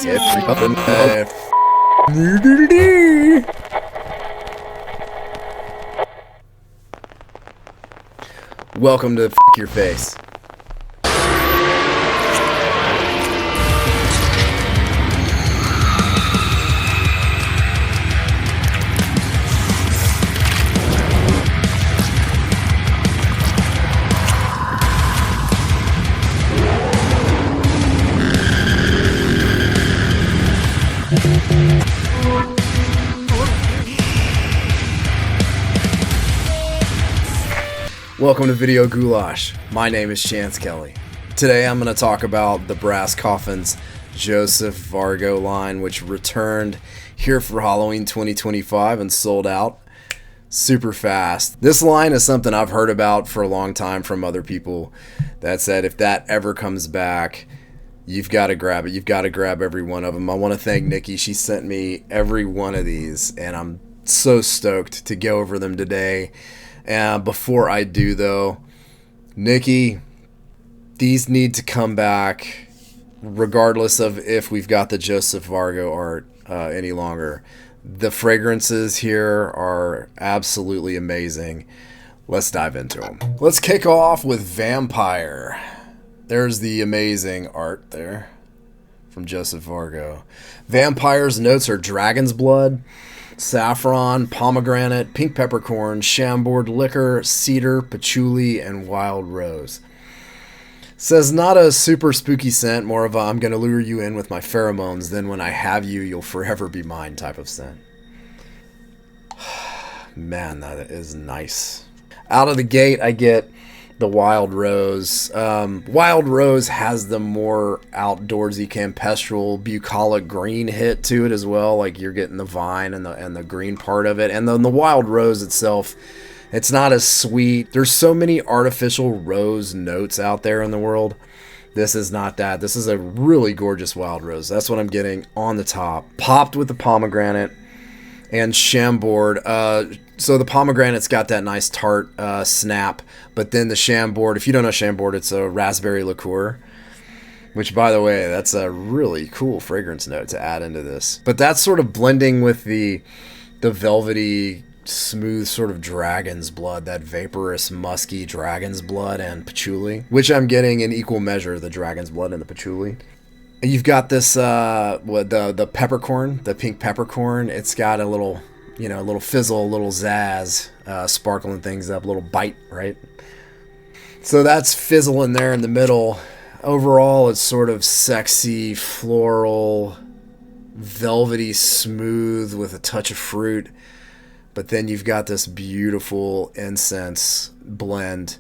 Welcome to Your Face. Welcome to Video Ghoulash. My name is Chance Kelly. Today I'm going to talk about the Brass Coffin's Joseph Vargo line, which returned here for Halloween 2025 and sold out super fast. This line is something I've heard about for a long time from other people that said if that ever comes back, you've got to grab it. You've got to grab every one of them. I want to thank Nikki. She sent me every one of these, and I'm so stoked to go over them today. Before I do, though, Nikki, these need to come back regardless of if we've got the Joseph Vargo art any longer. The fragrances here are absolutely amazing. Let's dive into them. Let's kick off with Vampire. There's the amazing art there from Joseph Vargo. Vampire's notes are dragon's blood, saffron, pomegranate, pink peppercorn, chambord, liquor, cedar, patchouli, and wild rose. Says not a super spooky scent, more of a I'm gonna lure you in with my pheromones, then when I have you, you'll forever be mine type of scent. Man, that is nice. Out of the gate, I get the wild rose. Wild rose has the more outdoorsy, campestral, bucolic green hit to it as well. Like you're getting the vine and the green part of it. And then the wild rose itself, it's not as sweet. There's so many artificial rose notes out there in the world. This is not that. This is a really gorgeous wild rose. That's what I'm getting on the top. Popped with the pomegranate and chambord. So the pomegranate's got that nice tart snap, but then the chambord, if you don't know chambord, it's a raspberry liqueur, which, by the way, that's a really cool fragrance note to add into this. But that's sort of blending with the velvety, smooth sort of dragon's blood, that vaporous, musky dragon's blood and patchouli, which I'm getting in equal measure, the dragon's blood and the patchouli. You've got this, the peppercorn, the pink peppercorn. It's got a little, a little fizzle, a little zazz, sparkling things up, a little bite, right? So that's fizzle in there in the middle. Overall, it's sort of sexy, floral, velvety, smooth with a touch of fruit. But then you've got this beautiful incense blend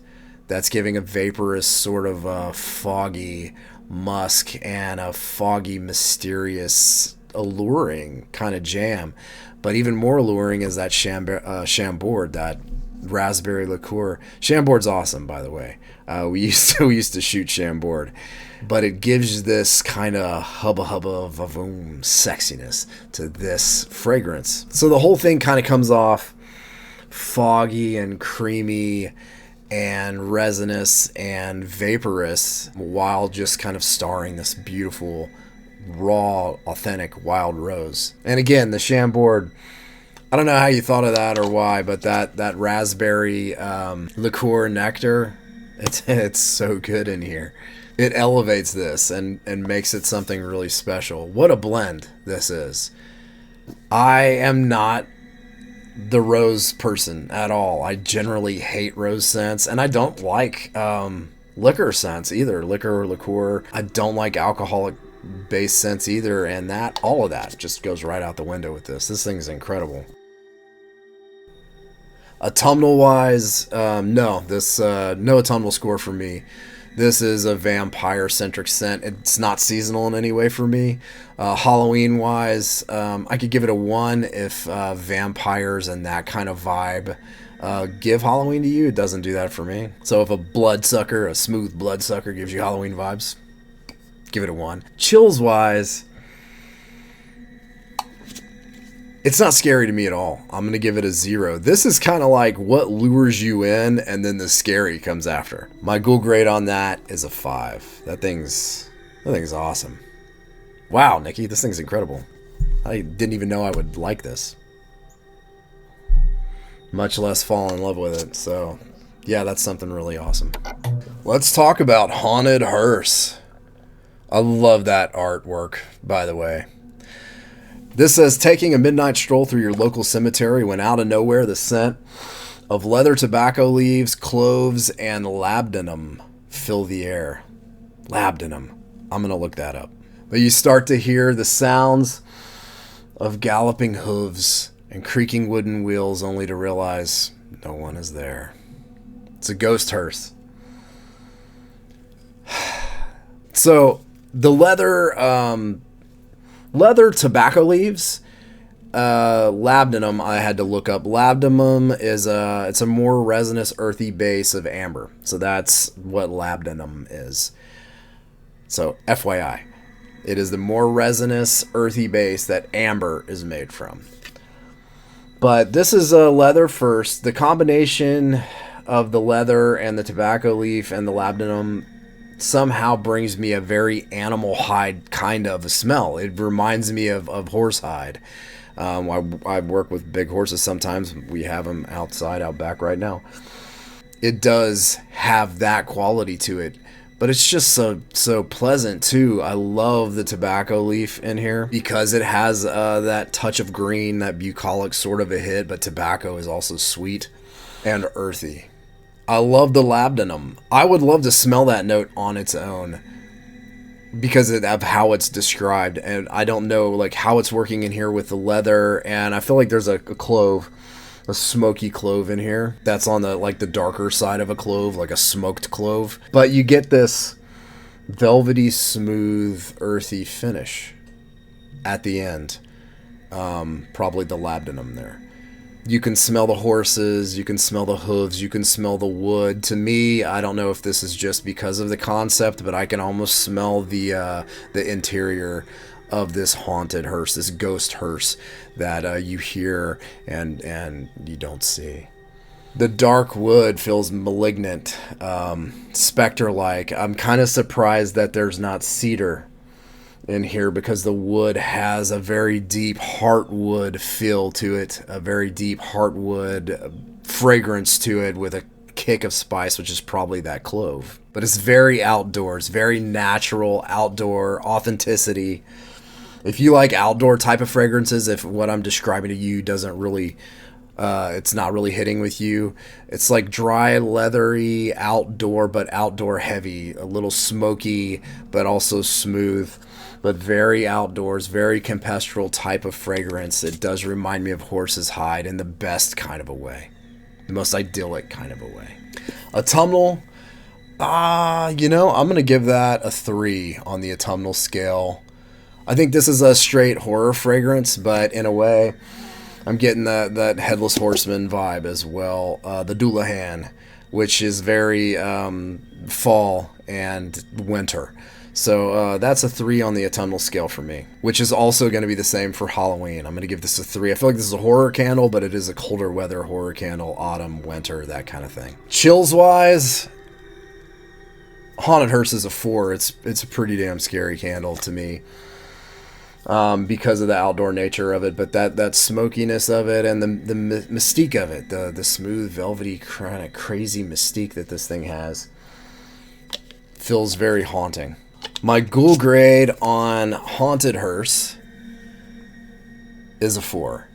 that's giving a vaporous sort of foggy musk and a foggy, mysterious, alluring kind of jam. But even more alluring is that chambord, that raspberry liqueur. Chambord's awesome, by the way. We used to shoot chambord, but it gives this kind of hubba vavoom sexiness to this fragrance. So the whole thing kind of comes off foggy and creamy and resinous and vaporous while just kind of starring this beautiful, raw, authentic wild rose. And again, the chambord, I don't know how you thought of that or why, but that raspberry liqueur nectar, it's so good in here. It elevates this and makes it something really special. What a blend this is. I am not the rose person at all. I generally hate rose scents, and I don't like liquor scents either. Liquor or liqueur. I don't like alcoholic based scents either, and all of that just goes right out the window with this. This thing is incredible. Autumnal wise, no autumnal score for me. This is a vampire-centric scent. It's not seasonal in any way for me. Halloween-wise, I could give it a 1 if vampires and that kind of vibe give Halloween to you. It doesn't do that for me. So if a smooth bloodsucker gives you Halloween vibes, give it a 1. Chills-wise, it's not scary to me at all. I'm going to give it a 0. This is kind of like what lures you in and then the scary comes after. My ghoul grade on that is a 5. That thing's awesome. Wow, Nikki, this thing's incredible. I didn't even know I would like this. Much less fall in love with it. So, yeah, that's something really awesome. Let's talk about Haunted Hearse. I love that artwork, by the way. This says, taking a midnight stroll through your local cemetery when out of nowhere the scent of leather tobacco leaves, cloves, and labdanum fill the air. Labdanum. I'm going to look that up. But you start to hear the sounds of galloping hooves and creaking wooden wheels only to realize no one is there. It's a ghost hearse. So the leather tobacco leaves, labdanum, I had to look up. Labdanum is it's a more resinous, earthy base of amber. So that's what labdanum is. So FYI, it is the more resinous, earthy base that amber is made from. But this is a leather first. The combination of the leather and the tobacco leaf and the labdanum somehow brings me a very animal hide kind of a smell. It reminds me of horse hide. I work with big horses sometimes. We have them outside, out back right now. It does have that quality to it, but it's just so pleasant too. I love the tobacco leaf in here because it has that touch of green, that bucolic sort of a hit, but tobacco is also sweet and earthy. I love the labdanum. I would love to smell that note on its own because of how it's described, and I don't know like how it's working in here with the leather, and I feel like there's a clove, a smoky clove in here that's on the like the darker side of a clove, like a smoked clove, but you get this velvety, smooth, earthy finish at the end. Probably the labdanum there. You can smell the horses, you can smell the hooves, you can smell the wood. To me, I don't know if this is just because of the concept, but I can almost smell the interior of this haunted hearse, this ghost hearse that you hear and you don't see. The dark wood feels malignant, specter-like. I'm kind of surprised that there's not cedar in here because the wood has a very deep heartwood feel to it, a very deep heartwood fragrance to it with a kick of spice, which is probably that clove. But it's very outdoors, very natural, outdoor authenticity. If you like outdoor type of fragrances, if what I'm describing to you doesn't really, it's not really hitting with you, it's like dry, leathery, outdoor, but outdoor heavy, a little smoky, but also smooth, but very outdoors, very campestral type of fragrance. It does remind me of horse's hide in the best kind of a way, the most idyllic kind of a way. Autumnal, I'm going to give that a 3 on the autumnal scale. I think this is a straight horror fragrance, but in a way, I'm getting that Headless Horseman vibe as well. The Ghoulash, which is very fall and winter. So that's a 3 on the autumnal scale for me, which is also going to be the same for Halloween. I'm going to give this a 3. I feel like this is a horror candle, but it is a colder weather horror candle, autumn, winter, that kind of thing. Chills-wise, Haunted Hearse is a 4. It's a pretty damn scary candle to me. Because of the outdoor nature of it, but that smokiness of it and the mystique of it, the smooth, velvety, kind of crazy mystique that this thing has, feels very haunting. My ghoul grade on Haunted Hearse is a 4.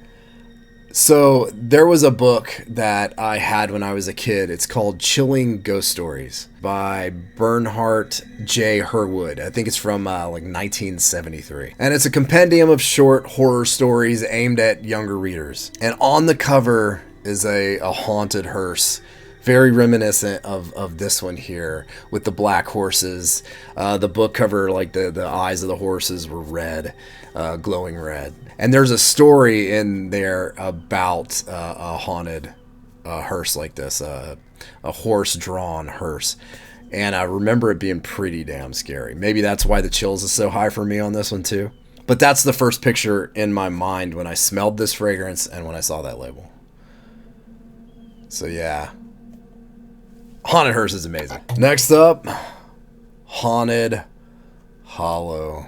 So there was a book that I had when I was a kid. It's called Chilling Ghost Stories by Bernhardt J. Herwood. I think it's from like 1973. And it's a compendium of short horror stories aimed at younger readers. And on the cover is a haunted hearse, very reminiscent of this one here with the black horses. The book cover, like the eyes of the horses were red, glowing red. And there's a story in there about a haunted hearse like this, a horse-drawn hearse. And I remember it being pretty damn scary. Maybe that's why the chills is so high for me on this one too. But that's the first picture in my mind when I smelled this fragrance and when I saw that label. So yeah. Haunted Hearse is amazing. Next up, Haunted Hollow.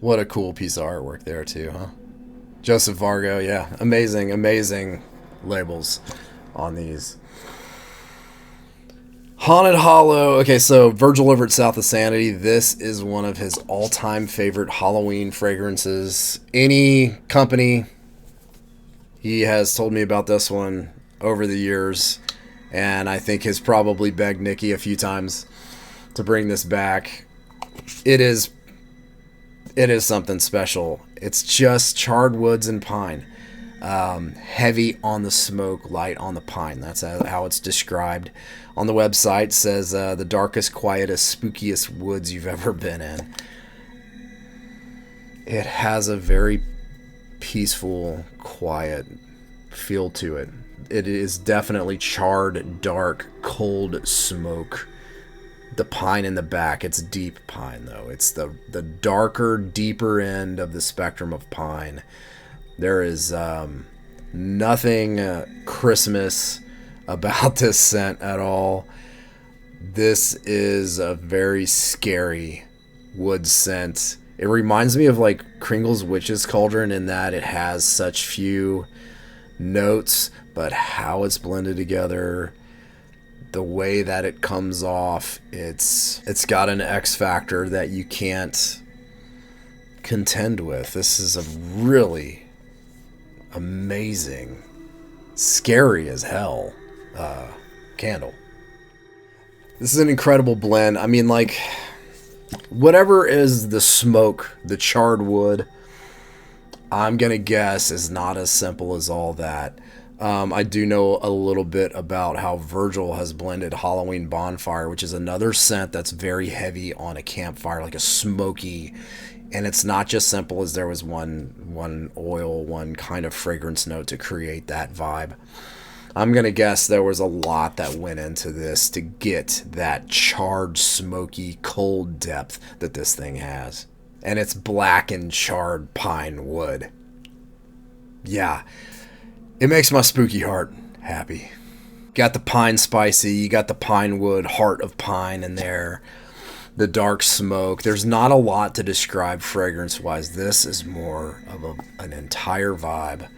What a cool piece of artwork there too, huh? Joseph Vargo, yeah. Amazing, amazing labels on these. Haunted Hollow. Okay, so Virgil over at South of Sanity. This is one of his all-time favorite Halloween fragrances. Any company, he has told me about this one over the years, and I think has probably begged Nikki a few times to bring this back. It is something special. It's just charred woods and pine. Heavy on the smoke, light on the pine. That's how it's described on the website. It says the darkest, quietest, spookiest woods you've ever been in. It has a very peaceful, quiet feel to it. It is definitely charred, dark, cold smoke. The pine in the back, it's deep pine though. It's the darker, deeper end of the spectrum of pine. There is nothing Christmas about this scent at all. This is a very scary wood scent. It reminds me of like Kringle's Witch's Cauldron in that it has such few notes, but how it's blended together, the way that it comes off, it's got an X factor that you can't contend with. This is a really amazing, scary as hell candle. This is an incredible blend. I mean, like, whatever is the smoke, the charred wood, I'm gonna guess is not as simple as all that. I do know a little bit about how Virgil has blended Halloween Bonfire, which is another scent that's very heavy on a campfire, like a smoky. And it's not just simple as there was one oil, one kind of fragrance note to create that vibe. I'm going to guess there was a lot that went into this to get that charred, smoky, cold depth that this thing has. And it's black and charred pine wood. Yeah, it makes my spooky heart happy. Got the pine spicy, you got the pine wood, heart of pine in there. The dark smoke. There's not a lot to describe fragrance-wise. This is more of an entire vibe.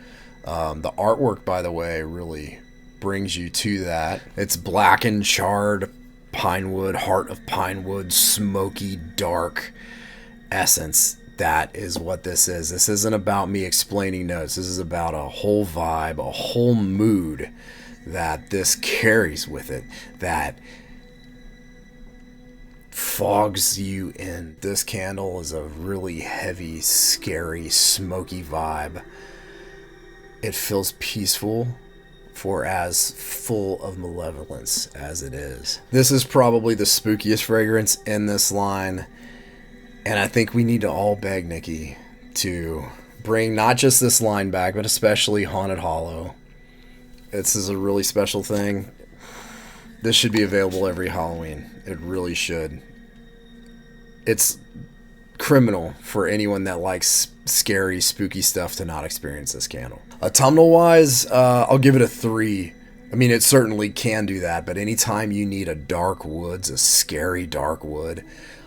The artwork, by the way, really brings you to that. It's black and charred pine wood, heart of pine wood, smoky, dark essence. That is what this is. This isn't about me explaining notes. This is about a whole vibe, a whole mood that this carries with it, that fogs you in. This candle is a really heavy, scary, smoky vibe. It feels peaceful for as full of malevolence as it is. This is probably the spookiest fragrance in this line, and I think we need to all beg Nikki to bring not just this line back, but especially Haunted Hollow. This is a really special thing. This should be available every Halloween. It really should. It's criminal for anyone that likes scary, spooky stuff to not experience this candle. Autumnal-wise, I'll give it a 3. I mean, it certainly can do that, but anytime you need a dark woods, a scary dark wood,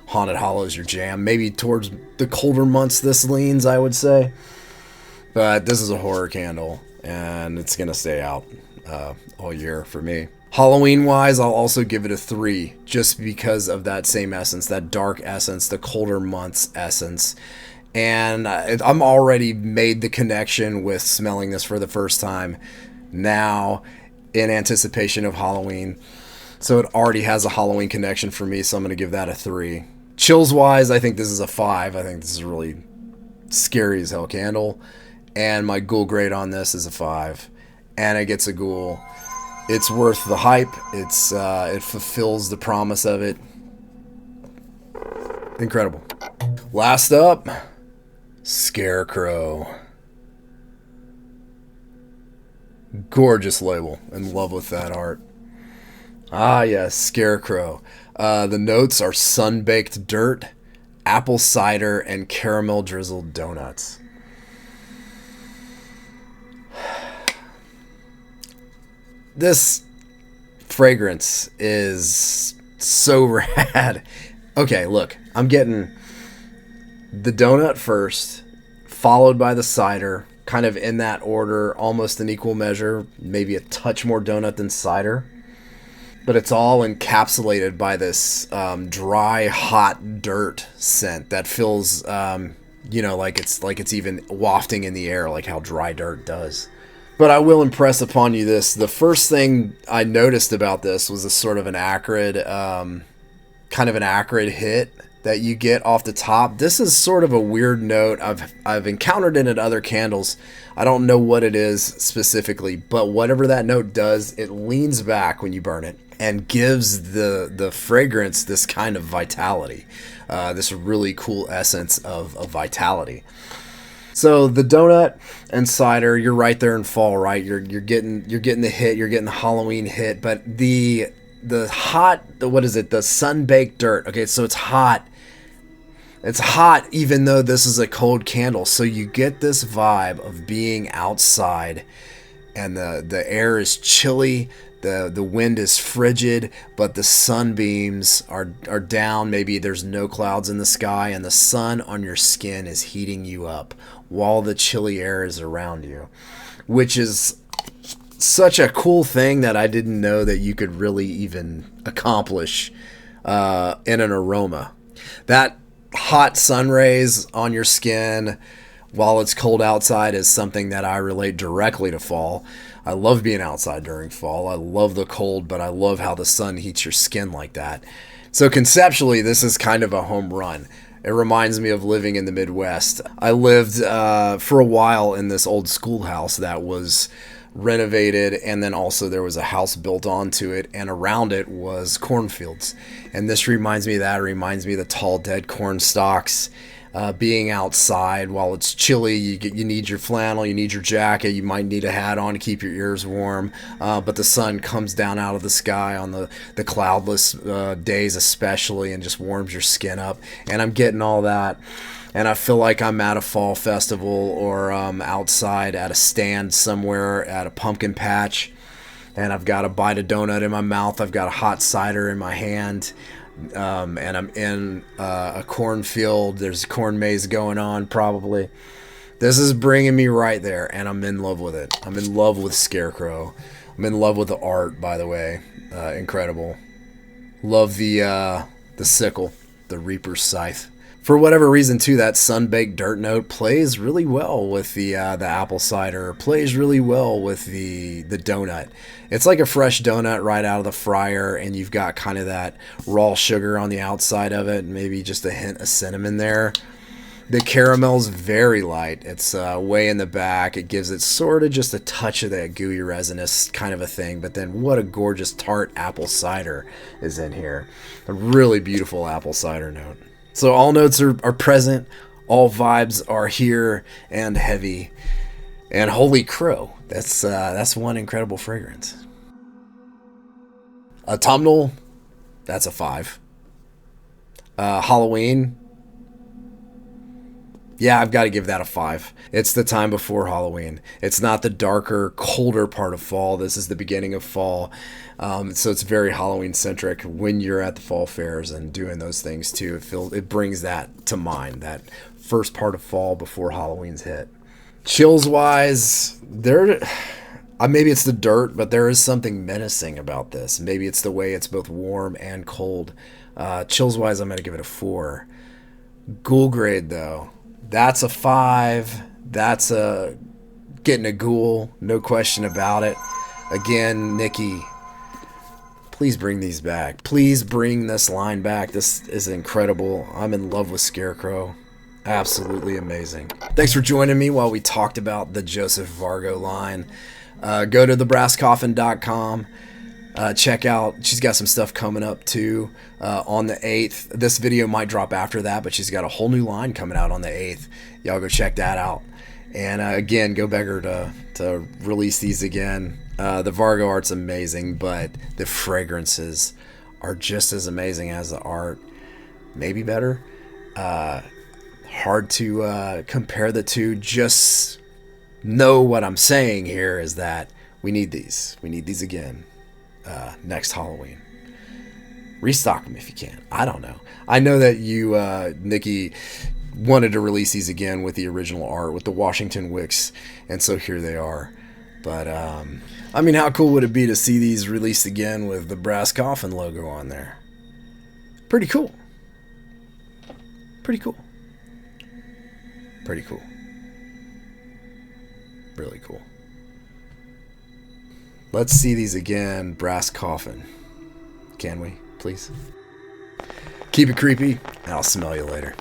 Haunted Hollow is your jam. Maybe towards the colder months this leans, I would say. But this is a horror candle, and it's going to stay out all year for me. Halloween-wise, I'll also give it a 3, just because of that same essence, that dark essence, the colder months essence. And I'm already made the connection with smelling this for the first time now in anticipation of Halloween. So it already has a Halloween connection for me, so I'm going to give that a 3. Chills-wise, I think this is a 5. I think this is a really scary as hell candle. And my ghoul grade on this is a 5. And it gets a ghoul. It's worth the hype. It fulfills the promise of it. Incredible. Last up, Scarecrow. Gorgeous label. In love with that art. Ah, yes, Scarecrow. The notes are sun-baked dirt, apple cider, and caramel drizzled donuts. This fragrance is so rad. Okay, look, I'm getting The donut first, followed by the cider, kind of in that order, almost in equal measure, maybe a touch more donut than cider. But it's all encapsulated by this dry, hot dirt scent that feels, like it's even wafting in the air, like how dry dirt does. But I will impress upon you this: the first thing I noticed about this was a sort of an acrid, kind of an acrid hit that you get off the top. This is sort of a weird note. I've encountered it in other candles. I don't know what it is specifically, but whatever that note does, it leans back when you burn it and gives the fragrance this kind of vitality, this really cool essence of vitality. So the donut and cider, you're right there in fall, right? You're getting the hit, you're getting the Halloween hit, but the hot, what is it? The sun-baked dirt. Okay, so it's hot. It's hot even though this is a cold candle. So you get this vibe of being outside and the air is chilly, the wind is frigid, but the sunbeams are down. Maybe there's no clouds in the sky and the sun on your skin is heating you up while the chilly air is around you, which is such a cool thing that I didn't know that you could really even accomplish in an aroma. That hot sun rays on your skin while it's cold outside is something that I relate directly to fall. I love being outside during fall. I love the cold, but I love how the sun heats your skin like that. So conceptually, this is kind of a home run. It reminds me of living in the Midwest. I lived for a while in this old schoolhouse that was renovated, and then also there was a house built onto it, and around it was cornfields. And this reminds me of that. It reminds me of the tall dead corn stalks, being outside while it's chilly. You need your flannel, you need your jacket, you might need a hat on to keep your ears warm, but the sun comes down out of the sky on the cloudless days especially and just warms your skin up, and I'm getting all that. And I feel like I'm at a fall festival or outside at a stand somewhere at a pumpkin patch, and I've got a bite of donut in my mouth, I've got a hot cider in my hand, and I'm in a cornfield. There's a corn maze going on probably. This is bringing me right there, and I'm in love with it. I'm in love with Scarecrow. I'm in love with the art, by the way. Incredible. Love the sickle, the Reaper's scythe. For whatever reason, too, that sun-baked dirt note plays really well with the apple cider. Plays really well with the donut. It's like a fresh donut right out of the fryer, and you've got kind of that raw sugar on the outside of it, maybe just a hint of cinnamon there. The caramel's very light. It's way in the back. It gives it sort of just a touch of that gooey resinous kind of a thing, but then what a gorgeous tart apple cider is in here. A really beautiful apple cider note. So all notes are present, all vibes are here and heavy, and holy crow, that's one incredible fragrance. Autumnal, that's a 5. Halloween, yeah, I've got to give that a 5. It's the time before Halloween. It's not the darker, colder part of fall. This is the beginning of fall. So it's very Halloween-centric when you're at the fall fairs and doing those things, too. It brings that to mind, that first part of fall before Halloween's hit. Chills-wise, maybe it's the dirt, but there is something menacing about this. Maybe it's the way it's both warm and cold. Chills-wise, I'm going to give it a 4. Ghoul grade, though. That's a 5. That's getting a ghoul, no question about it. Again, Nikki, please bring these back. Please bring this line back. This is incredible. I'm in love with Scarecrow. Absolutely amazing. Thanks for joining me while we talked about the Joseph Vargo line. Go to thebrasscoffin.com. Check out, she's got some stuff coming up too on the 8th. This video might drop after that, but she's got a whole new line coming out on the 8th. Y'all go check that out. And again, go beg her to release these again. The Vargo art's amazing, but the fragrances are just as amazing as the art. Maybe better. Hard to compare the two. Just know what I'm saying here is that we need these. We need these again. Next Halloween. Restock them if you can. I don't know. I know that you, Nikki, wanted to release these again with the original art, with the Washington Wicks, and so here they are. But, I mean, how cool would it be to see these released again with the Brass Coffin logo on there? Pretty cool. Pretty cool. Pretty cool. Really cool. Let's see these again, Brass Coffin. Can we, please? Keep it creepy, and I'll smell you later.